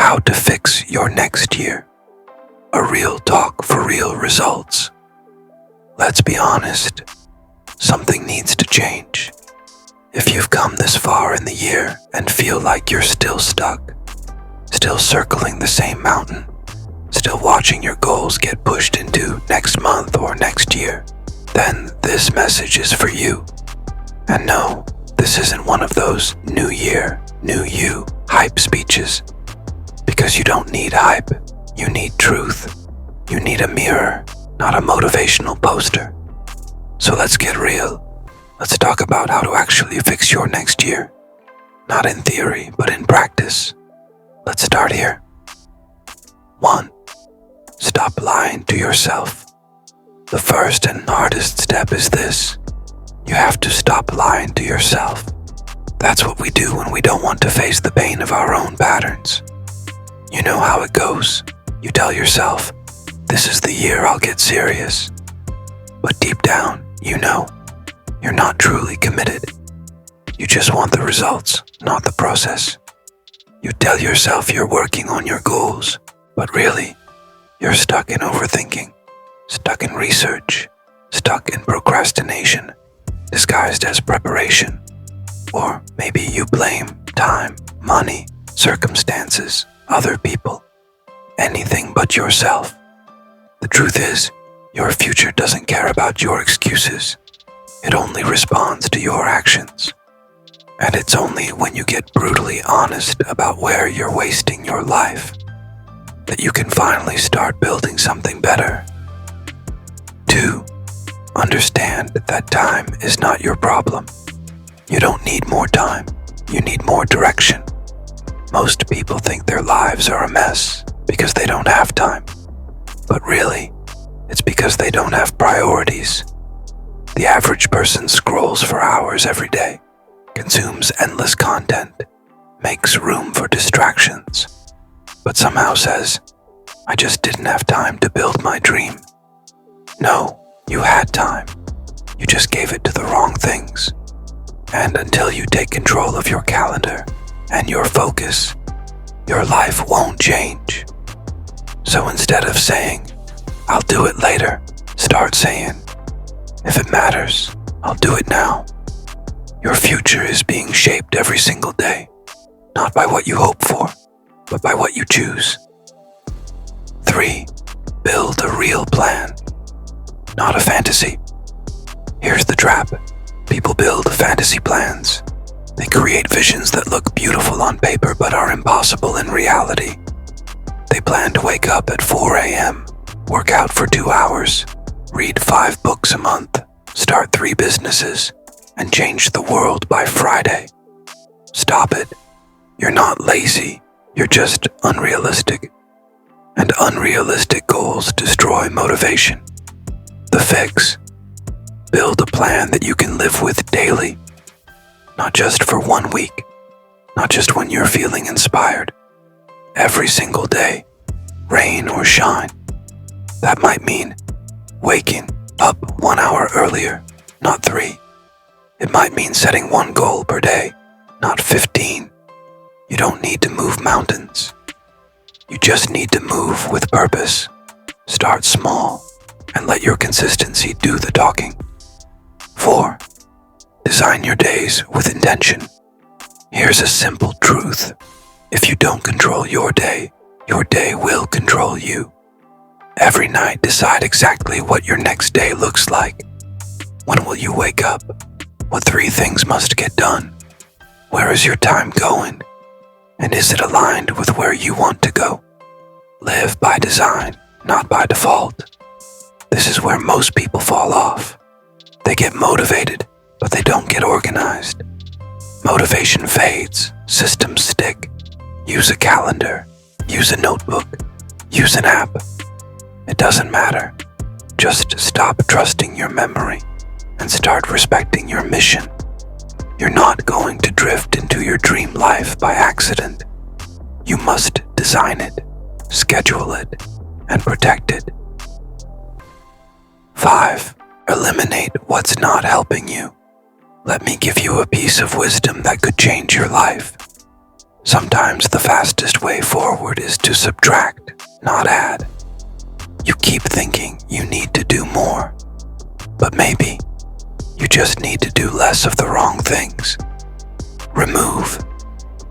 how to fix your next year. A real talk for real results. Let's be honest, something needs to change. If you've come this far in the year and feel like you're still stuck, still circling the same mountain, still watching your goals get pushed into next month or next year, then this message is for you. And no, this isn't one of those new year, new you hype speeches. Because you don't need hype, you need truth. You need a mirror, not a motivational poster. So let's get real. Let's talk about how to actually fix your next year. Not in theory, but in practice. Let's start here. 1. Stop lying to yourself. The first and hardest step is this. You have to stop lying to yourself. That's what we do when we don't want to face the pain of our own patterns. You know how it goes. You tell yourself, this is the year I'll get serious. But deep down, you know, you're not truly committed. You just want the results, not the process. You tell yourself you're working on your goals, but really, you're stuck in overthinking, stuck in research, stuck in procrastination, disguised as preparation. Or maybe you blame time, money, circumstances, other people, anything but yourself. The truth is, your future doesn't care about your excuses. It only responds to your actions. And it's only when you get brutally honest about where you're wasting your life that you can finally start building something better. 2. Understand that time is not your problem. You don't need more time. You need more direction. Most people think their lives are a mess because they don't have time. But really, it's because they don't have priorities. The average person scrolls for hours every day, consumes endless content, makes room for distractions, but somehow says, I just didn't have time to build my dream. No, you had time. You just gave it to the wrong things. And until you take control of your calendar and your focus, your life won't change. So instead of saying, I'll do it later, start saying, if it matters, I'll do it now. Your future is being shaped every single day, not by what you hope for, but by what you choose. 3. Build a real plan, not a fantasy. Here's the trap. People build fantasy plans. They create visions that look beautiful on paper but are impossible in reality. They plan to wake up at 4 a.m., work out for 2 hours, read 5 books a month, start 3 businesses, and change the world by Friday. Stop it. You're not lazy. You're just unrealistic. And unrealistic goals destroy motivation. The fix. Build a plan that you can live with daily. Not just for 1 week. Not just when you're feeling inspired. Every single day, rain or shine. That might mean waking up 1 hour earlier, not 3. It might mean setting 1 goal per day, not 15. You don't need to move mountains. You just need to move with purpose. Start small and let your consistency do the talking. 4. Design your days with intention. Here's a simple truth. If you don't control your day will control you. Every night, decide exactly what your next day looks like. When will you wake up? What 3 things must get done? Where is your time going? And is it aligned with where you want to go? Live by design, not by default. This is where most people fall off. They get motivated, but they don't get organized. Motivation fades, systems stick. Use a calendar, use a notebook, use an app. It doesn't matter. Just stop trusting your memory and start respecting your mission. You're not going to drift into your dream life by accident. You must design it, schedule it, and protect it. 5. Eliminate what's not helping you. Let me give you a piece of wisdom that could change your life. Sometimes the fastest way forward is to subtract, not add. You keep thinking you need to do more, but maybe you just need to do less of the wrong things. Remove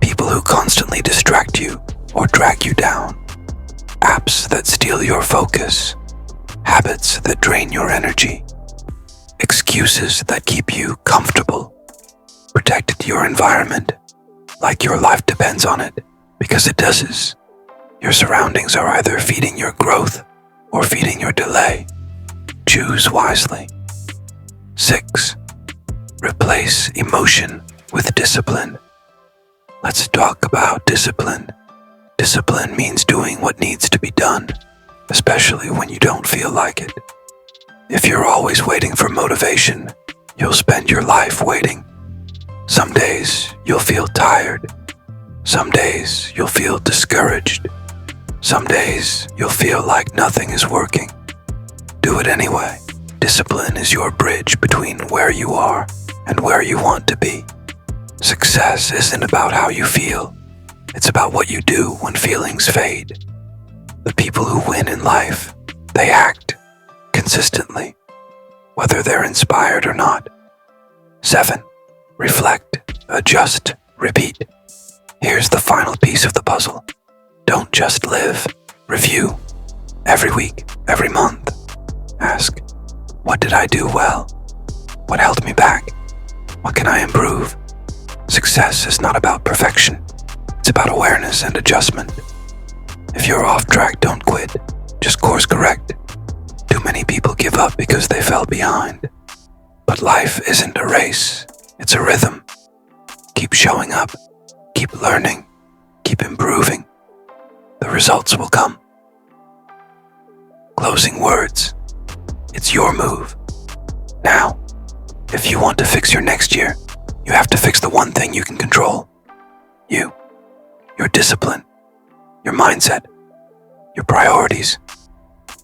people who constantly distract you or drag you down, apps that steal your focus, habits that drain your energy, excuses that keep you comfortable. Protect your environment like your life depends on it, because it does. Your surroundings are either feeding your growth or feeding your delay. Choose wisely. 6. Replace emotion with discipline. Let's talk about discipline. Discipline means doing what needs to be done, especially when you don't feel like it. If you're always waiting for motivation, you'll spend your life waiting. Some days you'll feel tired. Some days you'll feel discouraged. Some days you'll feel like nothing is working. Do it anyway. Discipline is your bridge between where you are and where you want to be. Success isn't about how you feel. It's about what you do when feelings fade. The people who win in life, they act consistently, whether they're inspired or not. 7. Reflect, adjust, repeat. Here's the final piece of the puzzle. Don't just live. Review. Every week, every month. Ask, what did I do well? What held me back? What can I improve? Success is not about perfection. It's about awareness and adjustment. If you're off track, don't quit. Just course correct. Too many people give up because they fell behind. But life isn't a race. It's a rhythm. Keep showing up. Keep learning. Keep improving. The results will come. Closing words. It's your move. Now, if you want to fix your next year, you have to fix the one thing you can control. You. Your discipline. Your mindset. Your priorities.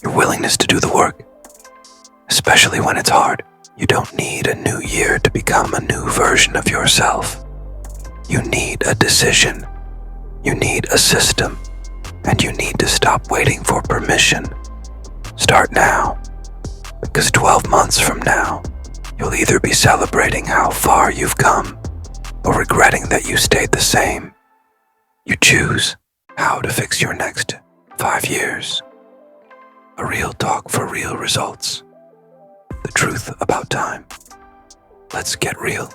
Your willingness to do the work. Especially when it's hard. You don't need a new year to become a new version of yourself. You need a decision. You need a system. And you need to stop waiting for permission. Start now. Because 12 months from now, you'll either be celebrating how far you've come or regretting that you stayed the same. You choose how to fix your next 5 years. A real talk for real results. The truth about time. Let's get real.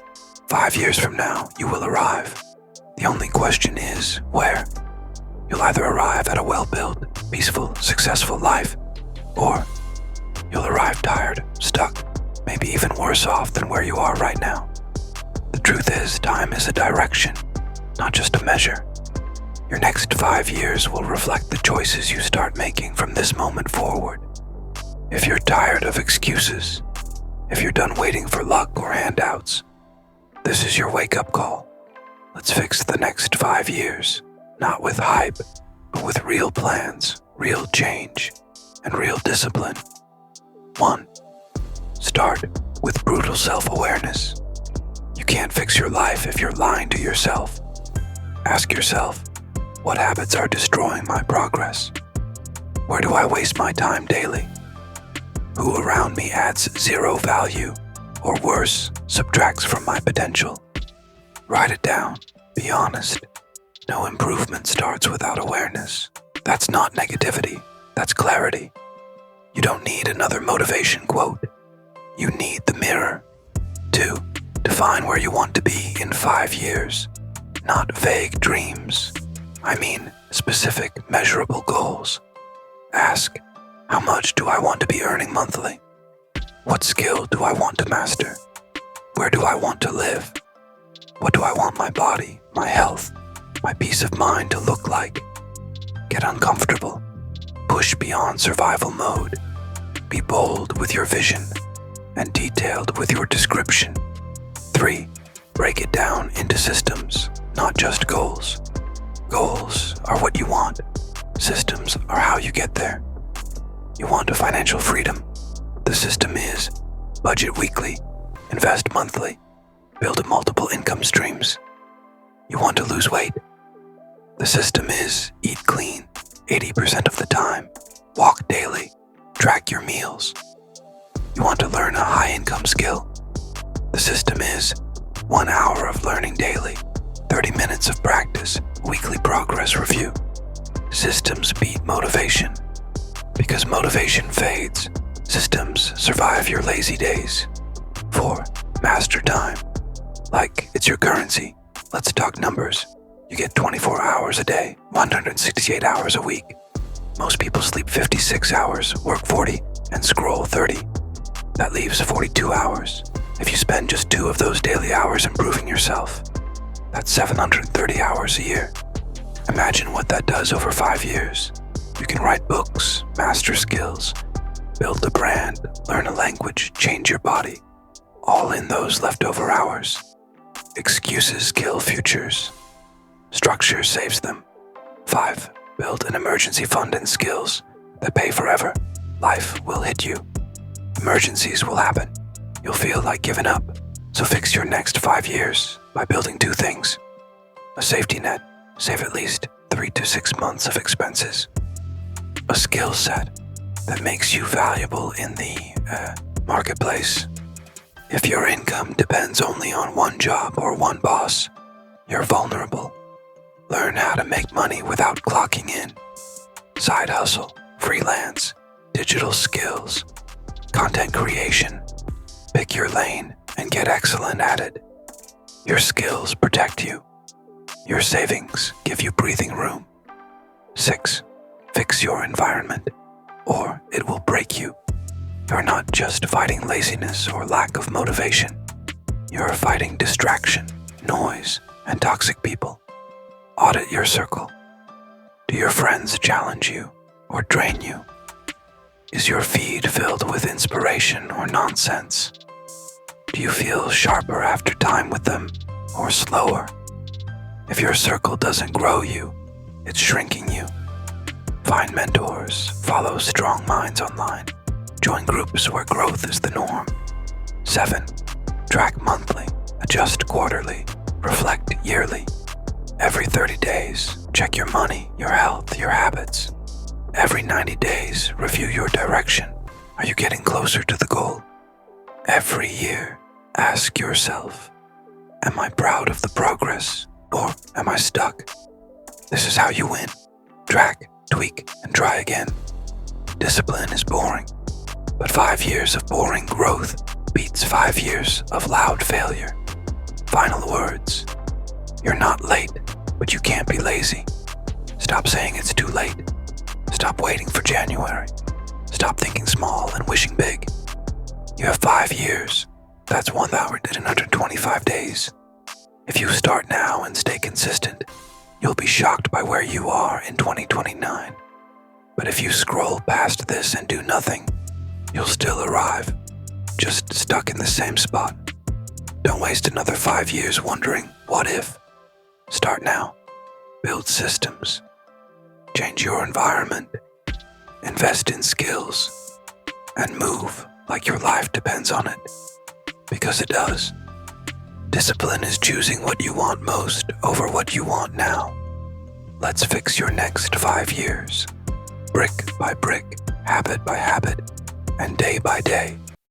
5 years from now, you will arrive. The only question is, where? You'll either arrive at a well-built, peaceful, successful life, or you'll arrive tired, stuck, maybe even worse off than where you are right now. The truth is, time is a direction, not just a measure. Your next 5 years will reflect the choices you start making from this moment forward. If you're tired of excuses, if you're done waiting for luck or handouts, this is your wake-up call. Let's fix the next 5 years, not with hype, but with real plans, real change, and real discipline. 1. Start with brutal self-awareness. You can't fix your life if you're lying to yourself. Ask yourself, what habits are destroying my progress? Where do I waste my time daily? Who around me adds zero value, or worse, subtracts from my potential? Write it down. Be honest. No improvement starts without awareness. That's not negativity. That's clarity. You don't need another motivation quote. You need the mirror. 2. Define where you want to be in 5 years. Not vague dreams. I mean specific, measurable goals. Ask, how much do I want to be earning monthly? What skill do I want to master? Where do I want to live? What do I want my body, my health, my peace of mind to look like? Get uncomfortable. Push beyond survival mode. Be bold with your vision and detailed with your description. 3. Break it down into systems, not just goals. Goals are what you want. Systems are how you get there. You want a financial freedom. The system is budget weekly, invest monthly, build multiple income streams. You want to lose weight. The system is eat clean 80% of the time, walk daily, track your meals. You want to learn a high-income skill? The system is 1 hour of learning daily, 30 minutes of practice, weekly progress review. Systems beat motivation. Because motivation fades, systems survive your lazy days. 4. Master time. Like it's your currency. Let's talk numbers. You get 24 hours a day, 168 hours a week. Most people sleep 56 hours, work 40, and scroll 30. That leaves 42 hours. If you spend just 2 of those daily hours improving yourself, that's 730 hours a year. Imagine what that does over 5 years. You can write books, master skills, build a brand, learn a language, change your body, all in those leftover hours. Excuses kill futures. Structure saves them. 5. Build an emergency fund and skills that pay forever. Life will hit you. Emergencies will happen. You'll feel like giving up. So fix your next 5 years by building 2 things. A safety net. Save at least 3 to 6 months of expenses. A skill set that makes you valuable in the marketplace. If your income depends only on one job or one boss, you're vulnerable. Learn how to make money without clocking in. Side hustle, freelance, digital skills, content creation. Pick your lane and get excellent at it. Your skills protect you. Your savings give you breathing room. 6. Fix your environment, or it will break you. You're not just fighting laziness or lack of motivation. You're fighting distraction, noise, and toxic people. Audit your circle. Do your friends challenge you or drain you? Is your feed filled with inspiration or nonsense? Do you feel sharper after time with them or slower? If your circle doesn't grow you, it's shrinking you. Find mentors, follow strong minds online, join groups where growth is the norm. 7. Track monthly, adjust quarterly, reflect yearly. Every 30 days, check your money, your health, your habits. Every 90 days, review your direction. Are you getting closer to the goal? Every year, ask yourself, am I proud of the progress or am I stuck? This is how you win. Track, tweak, and try again. Discipline is boring, but 5 years of boring growth beats 5 years of loud failure. Final words. You're not late, but you can't be lazy. Stop saying it's too late. Stop waiting for January. Stop thinking small and wishing big. You have 5 years. That's 1,125 days. If you start now and stay consistent, you'll be shocked by where you are in 2029. But if you scroll past this and do nothing, you'll still arrive, just stuck in the same spot. Don't waste another 5 years wondering, what if? Start now. Build systems. Change your environment. Invest in skills. And move like your life depends on it. Because it does. Discipline is choosing what you want most over what you want now. Let's fix your next 5 years. Brick by brick, habit by habit, and day by day.